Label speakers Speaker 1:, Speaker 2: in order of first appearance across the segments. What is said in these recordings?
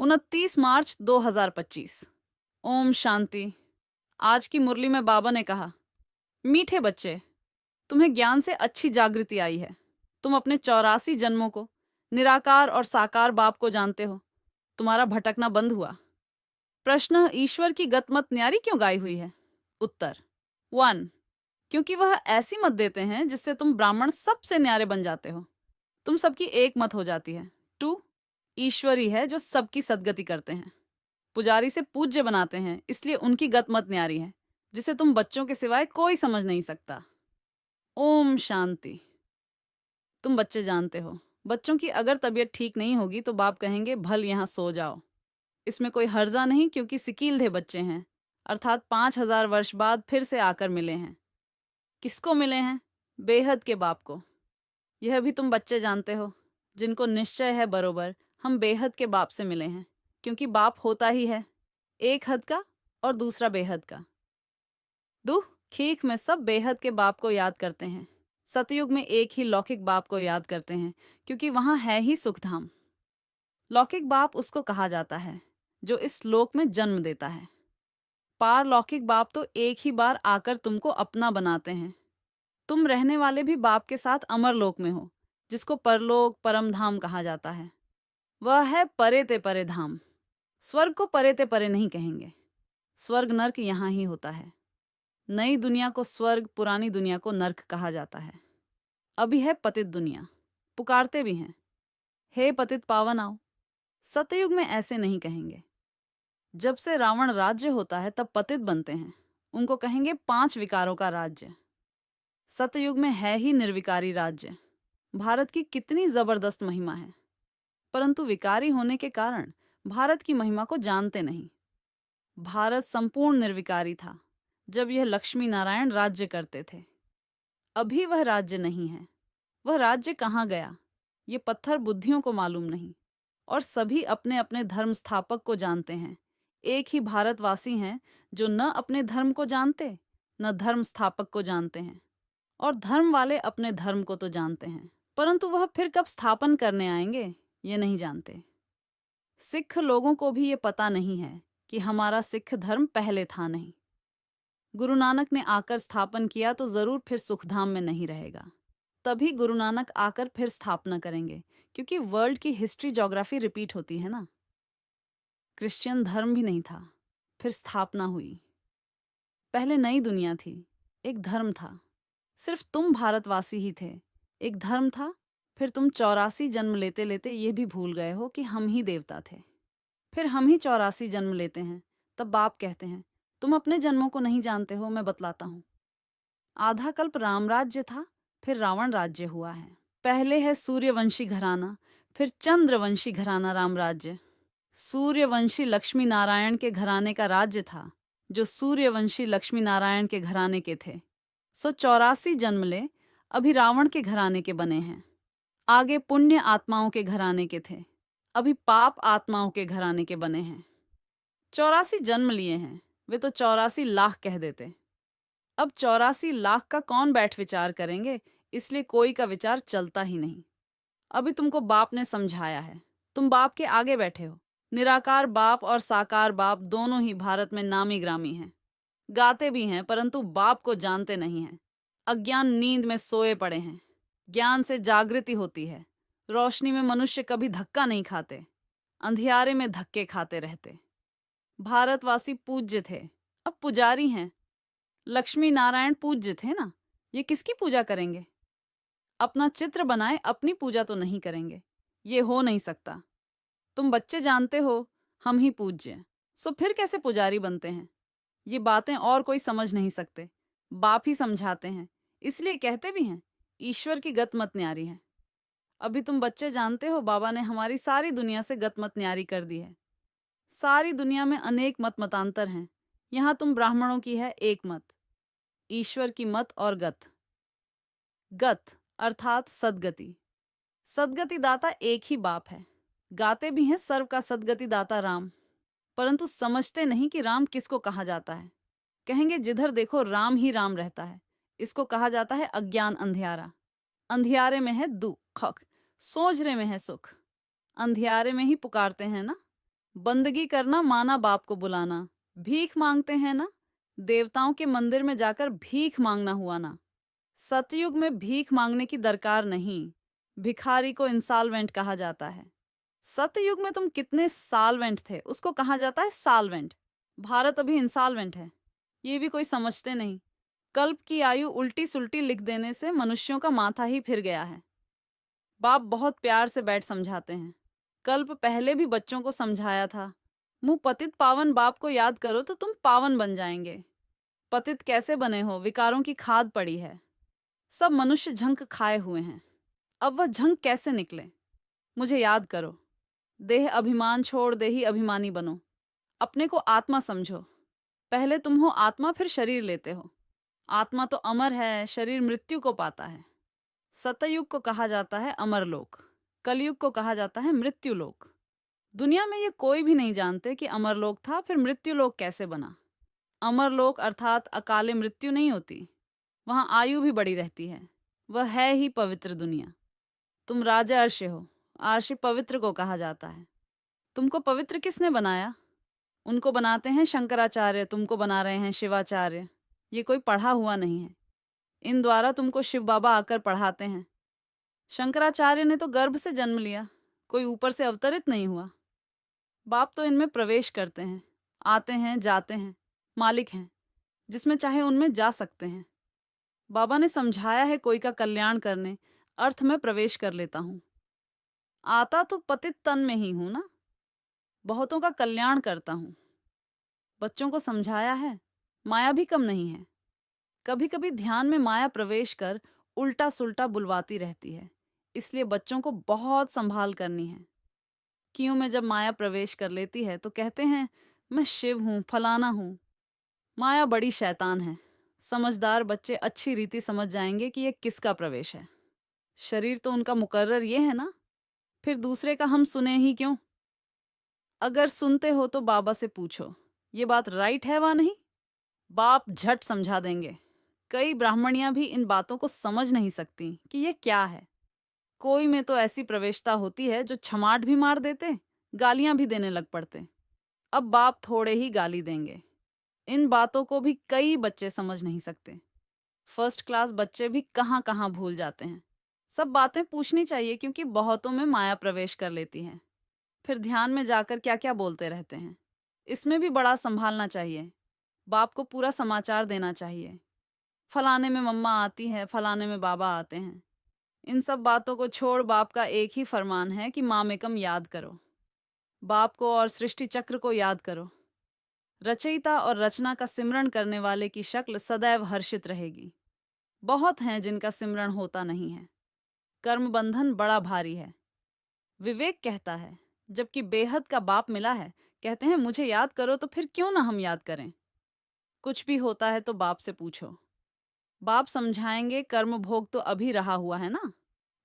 Speaker 1: 29 मार्च 2025। ओम शांति। आज की मुरली में बाबा ने कहा, मीठे बच्चे, तुम्हें ज्ञान से अच्छी जागृति आई है। तुम अपने 84 जन्मों को, निराकार और साकार बाप को जानते हो। तुम्हारा भटकना बंद हुआ। प्रश्न, ईश्वर की गतमत न्यारी क्यों गाई हुई है? उत्तर 1, क्योंकि वह ऐसी मत देते हैं जिससे तुम ब्राह्मण सबसे न्यारे बन जाते हो। तुम सबकी एक मत हो जाती है। 2, ईश्वरी है जो सबकी सदगति करते हैं। पुजारी से पूज्य बनाते हैं, इसलिए उनकी गत मत न्यारी है, जिसे तुम बच्चों के सिवाय कोई समझ नहीं सकता। ओम शांति। तुम बच्चे जानते हो, बच्चों की अगर तबीयत ठीक नहीं होगी तो बाप कहेंगे भल यहाँ सो जाओ। इसमें कोई हर्जा नहीं, क्योंकि सिकीलधे बच्चे हैं, अर्थात 5000 वर्ष बाद फिर से आकर मिले हैं। किसको मिले हैं? बेहद के बाप को। यह भी तुम बच्चे जानते हो, जिनको निश्चय है बरोबर हम बेहद के बाप से मिले हैं, क्योंकि बाप होता ही है, एक हद का और दूसरा बेहद का। दुख खीख में सब बेहद के बाप को याद करते हैं। सतयुग में एक ही लौकिक बाप को याद करते हैं, क्योंकि वहां है ही सुखधाम। लौकिक बाप उसको कहा जाता है जो इस लोक में जन्म देता है। पारलौकिक बाप तो एक ही बार आकर तुमको अपना बनाते हैं। तुम रहने वाले भी बाप के साथ अमर लोक में हो, जिसको परलोक परम धाम कहा जाता है। वह है परे ते परे धाम। स्वर्ग को परे ते परे नहीं कहेंगे। स्वर्ग नर्क यहाँ ही होता है। नई दुनिया को स्वर्ग, पुरानी दुनिया को नर्क कहा जाता है। अभी है पतित दुनिया, पुकारते भी हैं, हे पतित पावन आओ। सतयुग में ऐसे नहीं कहेंगे। जब से रावण राज्य होता है तब पतित बनते हैं, उनको कहेंगे 5 विकारों का राज्य। सतयुग में है ही निर्विकारी राज्य। भारत की कितनी जबरदस्त महिमा है, परंतु विकारी होने के कारण भारत की महिमा को जानते नहीं। भारत संपूर्ण निर्विकारी था जब यह लक्ष्मी नारायण राज्य करते थे। अभी वह राज्य नहीं है। वह राज्य कहाँ गया, ये पत्थर बुद्धियों को मालूम नहीं, और सभी अपने अपने धर्म स्थापक को जानते हैं। एक ही भारतवासी हैं जो न अपने धर्म को जानते, न धर्म स्थापक को जानते हैं, और धर्म वाले अपने धर्म को तो जानते हैं, परंतु वह फिर कब स्थापन करने आएंगे ये नहीं जानते। सिख लोगों को भी ये पता नहीं है कि हमारा सिख धर्म पहले था नहीं। गुरु नानक ने आकर स्थापन किया तो जरूर फिर सुखधाम में नहीं रहेगा। तभी गुरु नानक आकर फिर स्थापना करेंगे, क्योंकि वर्ल्ड की हिस्ट्री ज्योग्राफी रिपीट होती है ना। क्रिश्चियन धर्म भी नहीं था, फिर स्थापना हुई। पहले नई दुनिया थी, एक धर्म था। सिर्फ तुम भारतवासी ही थे, एक धर्म था। फिर तुम 84 जन्म लेते लेते ये भी भूल गए हो कि हम ही देवता थे। फिर हम ही 84 जन्म लेते हैं, तब बाप कहते हैं तुम अपने जन्मों को नहीं जानते हो, मैं बतलाता हूँ। आधा कल्प राम राज्य था, फिर रावण राज्य हुआ है। पहले है सूर्यवंशी घराना, फिर चंद्रवंशी घराना राम राज्य। सूर्यवंशी लक्ष्मी नारायण के घराने का राज्य था, जो सूर्यवंशी लक्ष्मी नारायण के घराने के थे। 84 जन्म ले, अभी रावण के घराने के बने हैं। आगे पुण्य आत्माओं के घराने के थे, अभी पाप आत्माओं के घराने के बने हैं। 84 जन्म लिए हैं, वे तो 84 लाख कह देते। अब 84 लाख का कौन बैठ विचार करेंगे, इसलिए कोई का विचार चलता ही नहीं। अभी तुमको बाप ने समझाया है, तुम बाप के आगे बैठे हो। निराकार बाप और साकार बाप दोनों ही भारत में नामी ग्रामी हैं। गाते भी हैं, परंतु बाप को जानते नहीं हैं। अज्ञान नींद में सोए पड़े हैं। ज्ञान से जागृति होती है। रोशनी में मनुष्य कभी धक्का नहीं खाते, अंधियारे में धक्के खाते रहते। भारतवासी पूज्य थे, अब पुजारी हैं। लक्ष्मी नारायण पूज्य थे ना, ये किसकी पूजा करेंगे? अपना चित्र बनाए अपनी पूजा तो नहीं करेंगे, ये हो नहीं सकता। तुम बच्चे जानते हो हम ही पूज्य, सो फिर कैसे पुजारी बनते हैं? ये बातें और कोई समझ नहीं सकते, बाप ही समझाते हैं, इसलिए कहते भी हैं ईश्वर की गत मत न्यारी है। अभी तुम बच्चे जानते हो बाबा ने हमारी सारी दुनिया से गत मत न्यारी कर दी है। सारी दुनिया में अनेक मत मतांतर हैं, यहाँ तुम ब्राह्मणों की है एक मत, ईश्वर की मत और गत। गत अर्थात सदगति। सदगति दाता एक ही बाप है। गाते भी हैं सर्व का सदगति दाता राम, परंतु समझते नहीं कि राम किसको कहा जाता है। कहेंगे जिधर देखो राम ही राम रहता है, इसको कहा जाता है अज्ञान अंधियारा। अंधियारे में है दुख, सोझरे में है सुख। अंधियारे में ही पुकारते हैं ना, बंदगी करना माना बाप को बुलाना, भीख मांगते हैं ना, देवताओं के मंदिर में जाकर भीख मांगना हुआ ना। सतयुग में भीख मांगने की दरकार नहीं, भिखारी को इंसॉल्वेंट कहा जाता है। सतयुग में तुम कितने साल्वेंट थे उसको कहा जाता है साल्वेंट। भारत अभी इंसॉल्वेंट है, ये भी कोई समझते नहीं। कल्प की आयु उल्टी सुल्टी लिख देने से मनुष्यों का माथा ही फिर गया है। बाप बहुत प्यार से बैठ समझाते हैं। कल्प पहले भी बच्चों को समझाया था, मुंह पतित पावन बाप को याद करो तो तुम पावन बन जाएंगे। पतित कैसे बने हो, विकारों की खाद पड़ी है। सब मनुष्य झंक खाए हुए हैं, अब वह झंक कैसे निकले। मुझे याद करो, देह अभिमान छोड़ दे ही अभिमानी बनो। अपने को आत्मा समझो, पहले तुम हो आत्मा फिर शरीर लेते हो। आत्मा तो अमर है, शरीर मृत्यु को पाता है। सतयुग को कहा जाता है अमरलोक, कलयुग को कहा जाता है मृत्युलोक। दुनिया में ये कोई भी नहीं जानते कि अमरलोक था फिर मृत्युलोक कैसे बना। अमरलोक अर्थात अकाले मृत्यु नहीं होती, वहां आयु भी बड़ी रहती है। वह है ही पवित्र दुनिया। तुम राजा अर्ष हो, अर्ष पवित्र को कहा जाता है। तुमको पवित्र किसने बनाया? उनको बनाते हैं शंकराचार्य, तुमको बना रहे हैं शिवाचार्य। ये कोई पढ़ा हुआ नहीं है, इन द्वारा तुमको शिव बाबा आकर पढ़ाते हैं। शंकराचार्य ने तो गर्भ से जन्म लिया, कोई ऊपर से अवतरित नहीं हुआ। बाप तो इनमें प्रवेश करते हैं, आते हैं जाते हैं, मालिक हैं, जिसमें चाहे उनमें जा सकते हैं। बाबा ने समझाया है कोई का कल्याण करने, अर्थ में प्रवेश कर लेता हूं। आता तो पतित तन में ही हूं ना, बहुतों का कल्याण करता हूं। बच्चों को समझाया है माया भी कम नहीं है। कभी कभी ध्यान में माया प्रवेश कर उल्टा सुल्टा बुलवाती रहती है, इसलिए बच्चों को बहुत संभाल करनी है। क्यों में जब माया प्रवेश कर लेती है तो कहते हैं मैं शिव हूं, फलाना हूं। माया बड़ी शैतान है। समझदार बच्चे अच्छी रीति समझ जाएंगे कि ये किसका प्रवेश है। शरीर तो उनका मुकर्रर ये है ना, फिर दूसरे का हम सुने ही क्यों? अगर सुनते हो तो बाबा से पूछो ये बात राइट है वा नहीं, बाप झट समझा देंगे। कई ब्राह्मणियां भी इन बातों को समझ नहीं सकती कि ये क्या है। कोई में तो ऐसी प्रवेशता होती है जो छमाट भी मार देते, गालियां भी देने लग पड़ते। अब बाप थोड़े ही गाली देंगे। इन बातों को भी कई बच्चे समझ नहीं सकते। फर्स्ट क्लास बच्चे भी कहाँ कहाँ भूल जाते हैं। सब बातें पूछनी चाहिए क्योंकि बहुतों में माया प्रवेश कर लेती है, फिर ध्यान में जाकर क्या क्या बोलते रहते हैं। इसमें भी बड़ा संभालना चाहिए। बाप को पूरा समाचार देना चाहिए। फलाने में मम्मा आती है, फलाने में बाबा आते हैं। इन सब बातों को छोड़ बाप का एक ही फरमान है कि मामेकम याद करो। बाप को और सृष्टि चक्र को याद करो। रचयिता और रचना का सिमरण करने वाले की शक्ल सदैव हर्षित रहेगी। बहुत हैं जिनका सिमरण होता नहीं है। कर्म बंधन बड़ा भारी है। विवेक कहता है जबकि बेहद का बाप मिला है, कहते हैं मुझे याद करो तो फिर क्यों ना हम याद करें। कुछ भी होता है तो बाप से पूछो, बाप समझाएंगे। कर्म भोग तो अभी रहा हुआ है ना,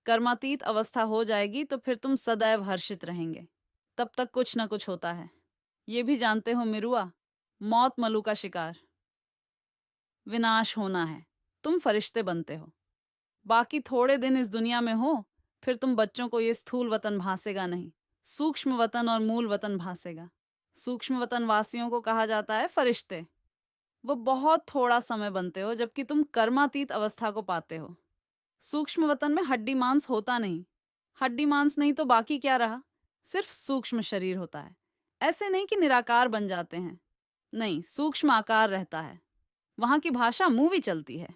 Speaker 1: कर्मातीत अवस्था हो जाएगी तो फिर तुम सदैव हर्षित रहेंगे। तब तक कुछ ना कुछ होता है। ये भी जानते हो मिरुआ, मौत मलू का शिकार, विनाश होना है। तुम फरिश्ते बनते हो, बाकी थोड़े दिन इस दुनिया में हो, फिर तुम बच्चों को ये स्थूल वतन भासेगा नहीं, सूक्ष्म वतन और मूल वतन भासेगा। सूक्ष्म वतन वासियों को कहा जाता है फरिश्ते। वो बहुत थोड़ा समय बनते हो जबकि तुम कर्मातीत अवस्था को पाते हो। सूक्ष्म वतन में हड्डी मांस होता नहीं। हड्डी मांस नहीं तो बाकी क्या रहा, सिर्फ सूक्ष्म शरीर होता है। ऐसे नहीं कि निराकार बन जाते हैं, नहीं, सूक्ष्म आकार रहता है। वहां की भाषा मूवी चलती है।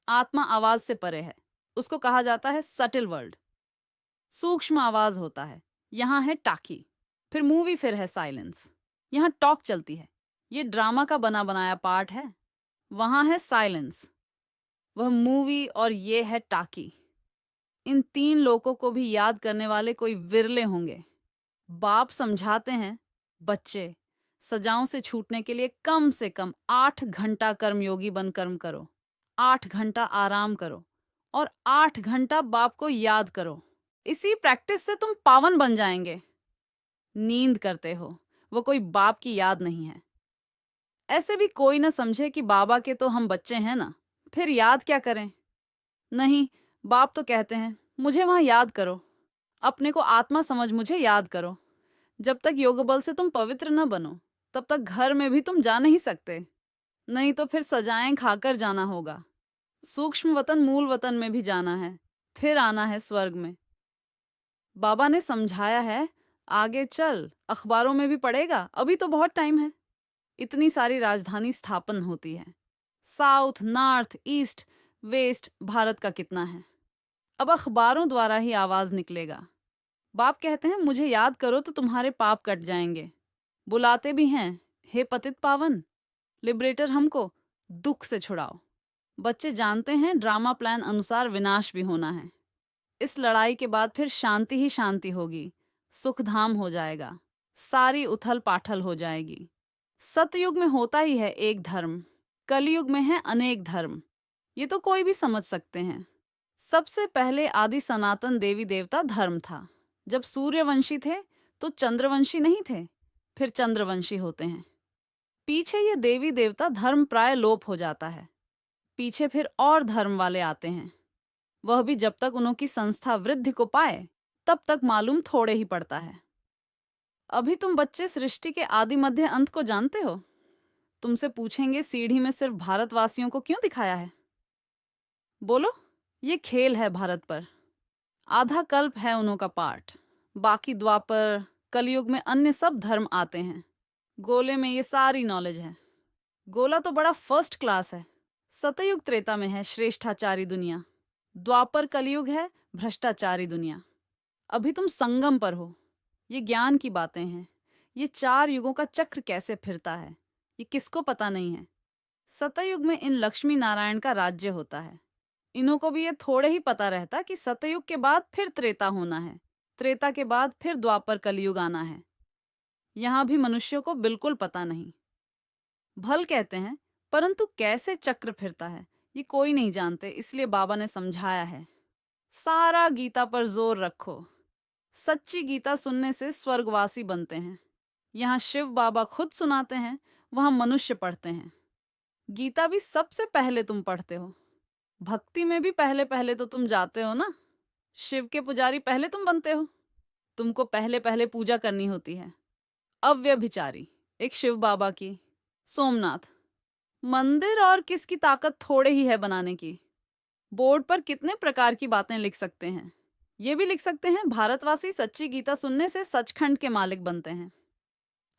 Speaker 1: आत्मा आवाज से परे है, उसको कहा जाता है सटिल वर्ल्ड। सूक्ष्म आवाज होता है, यहाँ है टाकी, फिर मूवी, फिर है साइलेंस। यहाँ टॉक चलती है, ये ड्रामा का बना बनाया पार्ट है। वहां है साइलेंस, वह मूवी, और ये है टाकी। इन तीन लोगों को भी याद करने वाले कोई विरले होंगे। बाप समझाते हैं बच्चे, सजाओं से छूटने के लिए कम से कम 8 घंटा कर्मयोगी बन कर्म करो, 8 घंटा आराम करो और 8 घंटा बाप को याद करो। इसी प्रैक्टिस से तुम पावन बन जाएंगे। नींद करते हो, वो कोई बाप की याद नहीं है। ऐसे भी कोई ना समझे कि बाबा के तो हम बच्चे हैं ना, फिर याद क्या करें। नहीं, बाप तो कहते हैं मुझे वहां याद करो, अपने को आत्मा समझ मुझे याद करो। जब तक योग बल से तुम पवित्र न बनो, तब तक घर में भी तुम जा नहीं सकते। नहीं तो फिर सजाएं खाकर जाना होगा। सूक्ष्म वतन मूल वतन में भी जाना है, फिर आना है स्वर्ग में। बाबा ने समझाया है, आगे चल, अखबारों में भी पढ़ेगा, अभी तो बहुत टाइम है। इतनी सारी राजधानी स्थापन होती है। South, north, east, west, Bharat का कितना है। अब अखबारों द्वारा ही आवाज निकलेगा। बाप कहते हैं, मुझे याद करो तो तुम्हारे पाप कट जाएंगे। बुलाते भी हैं, हे पतित पावन, लिबरेटर हमको दुख से छुड़ाओ। बच्चे जानते हैं ड्रामा प्लान अनुसार विनाश भी होना है। इस लड़ाई के बाद फिर शांति ही शांति होगी, सुखधाम हो जाएगा, सारी उथल पाथल हो जाएगी। सतयुग में होता ही है एक धर्म, कलयुग में है अनेक धर्म। ये तो कोई भी समझ सकते हैं। सबसे पहले आदि सनातन देवी देवता धर्म था। जब सूर्यवंशी थे तो चंद्रवंशी नहीं थे, फिर चंद्रवंशी होते हैं। पीछे ये देवी देवता धर्म प्राय लोप हो जाता है। पीछे फिर और धर्म वाले आते हैं। वह भी जब तक उनकी संस्था वृद्धि को पाए, तब तक मालूम थोड़े ही पड़ता है। अभी तुम बच्चे सृष्टि के आदि मध्य अंत को जानते हो। तुमसे पूछेंगे सीढ़ी में सिर्फ भारतवासियों को क्यों दिखाया है। बोलो, ये खेल है भारत पर। आधा कल्प है उन्हों का पाठ, बाकी द्वापर कलयुग में अन्य सब धर्म आते हैं। गोले में ये सारी नॉलेज है। गोला तो बड़ा फर्स्ट क्लास है। सतयुग त्रेता में है श्रेष्ठाचारी दुनिया, द्वापर कलयुग है भ्रष्टाचारी दुनिया। अभी तुम संगम पर हो। ये ज्ञान की बातें हैं। ये 4 युगों का चक्र कैसे फिरता है, ये किसको पता नहीं है। सतयुग में इन लक्ष्मी नारायण का राज्य होता है। इन्हों को भी ये थोड़े ही पता रहता कि सतयुग के बाद फिर त्रेता होना है, त्रेता के बाद फिर द्वापर कलयुग आना है। यहां भी मनुष्यों को बिल्कुल पता नहीं। भल कहते हैं, परंतु कैसे चक्र फिरता है ये कोई नहीं जानते, इसलिए बाबा ने समझाया है। सारा गीता पर जोर रखो। सच्ची गीता सुनने से स्वर्गवासी बनते हैं। यहाँ शिव बाबा खुद सुनाते हैं, वहां मनुष्य पढ़ते हैं। गीता भी सबसे पहले तुम पढ़ते हो। भक्ति में भी पहले पहले तो तुम जाते हो ना। शिव के पुजारी पहले तुम बनते हो। तुमको पहले पहले पूजा करनी होती है। अव्यभिचारी एक शिव बाबा की, सोमनाथ मंदिर, और किसकी ताकत थोड़े ही है बनाने की। बोर्ड पर कितने प्रकार की बातें लिख सकते हैं। ये भी लिख सकते हैं, भारतवासी सच्ची गीता सुनने से सचखंड के मालिक बनते हैं।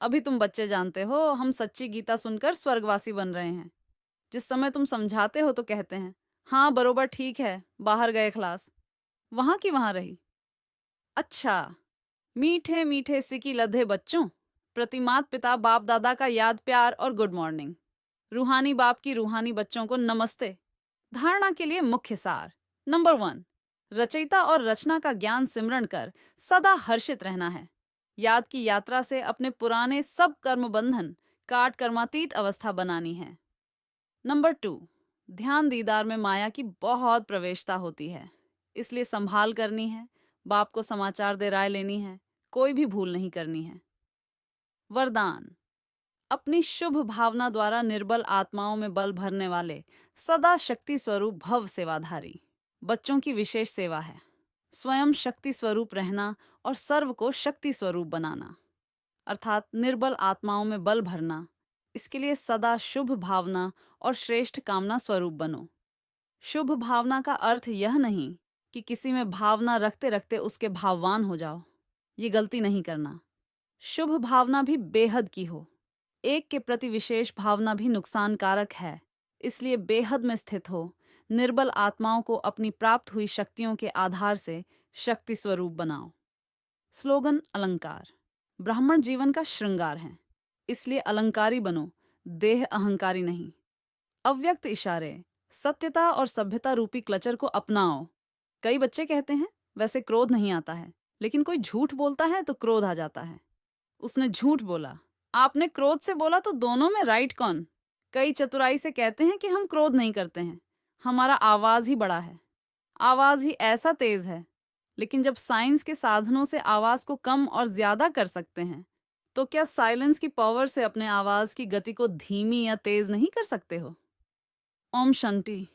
Speaker 1: अभी तुम बच्चे जानते हो, हम सच्ची गीता सुनकर स्वर्गवासी बन रहे हैं। जिस समय तुम समझाते हो तो कहते हैं, हाँ बरोबर ठीक है, बाहर गए क्लास, वहां की वहां रही। अच्छा, मीठे मीठे सिकी लधे बच्चों, प्रतिमात पिता बाप दादा का याद प्यार और गुड मॉर्निंग। रूहानी बाप की रूहानी बच्चों को नमस्ते। धारणा के लिए मुख्य सार। नंबर 1, रचयिता और रचना का ज्ञान सिमरण कर सदा हर्षित रहना है। याद की यात्रा से अपने पुराने सब कर्म बंधन काट कर्मातीत अवस्था बनानी है। नंबर 2, ध्यान दीदार में माया की बहुत प्रवेशता होती है, इसलिए संभाल करनी है। बाप को समाचार दे राय लेनी है, कोई भी भूल नहीं करनी है। वरदान, अपनी शुभ भावना द्वारा निर्बल आत्माओं में बल भरने वाले सदा शक्ति स्वरूप भव सेवाधारी बच्चों की विशेष सेवा है। स्वयं शक्ति स्वरूप रहना और सर्व को शक्ति स्वरूप बनाना, अर्थात निर्बल आत्माओं में बल भरना। इसके लिए सदा शुभ भावना और श्रेष्ठ कामना स्वरूप बनो। शुभ भावना का अर्थ यह नहीं कि किसी में भावना रखते रखते उसके भाववान हो जाओ, ये गलती नहीं करना। शुभ भावना भी बेहद की हो। एक के प्रति विशेष भावना भी नुकसानकारक है, इसलिए बेहद में स्थित हो। निर्बल आत्माओं को अपनी प्राप्त हुई शक्तियों के आधार से शक्ति स्वरूप बनाओ। स्लोगन अलंकार ब्राह्मण जीवन का श्रृंगार है, इसलिए अलंकारी बनो, देह अहंकारी नहीं। अव्यक्त इशारे सत्यता और सभ्यता रूपी क्लचर को अपनाओ। कई बच्चे कहते हैं वैसे क्रोध नहीं आता है, लेकिन कोई झूठ बोलता है तो क्रोध आ जाता है। उसने झूठ बोला, आपने क्रोध से बोला, तो दोनों में राइट कौन। कई चतुराई से कहते हैं कि हम क्रोध नहीं करते हैं, हमारा आवाज ही बड़ा है, आवाज ही ऐसा तेज है। लेकिन जब साइंस के साधनों से आवाज को कम और ज्यादा कर सकते हैं, तो क्या साइलेंस की पावर से अपने आवाज की गति को धीमी या तेज नहीं कर सकते हो। ओम शांति।